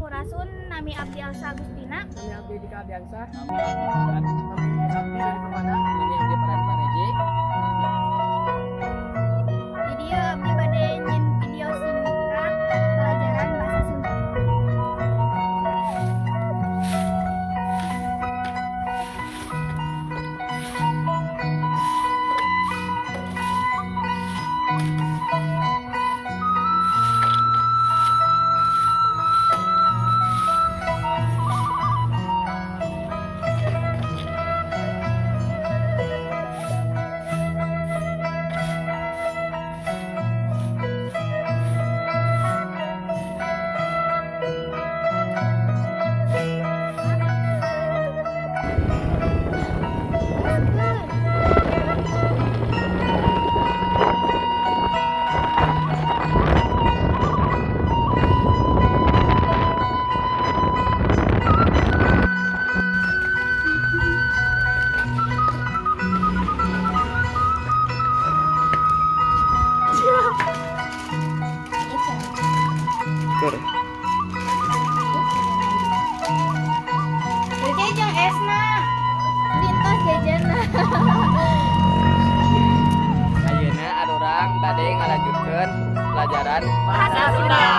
Sampurasun, nami Abdi Elsa Agustina. Kami Abdi Dika Abdiansa. Kami Abdi dari Permana. Kami Abdi Peran Pareji. Di dieu abdi bade nyin video singkat pelajaran bahasa Sunda. Jadi jeung esna dintos jajanna. Ayeuna arurang bade ngalanjutkeun pelajaran Bahasa Sunda.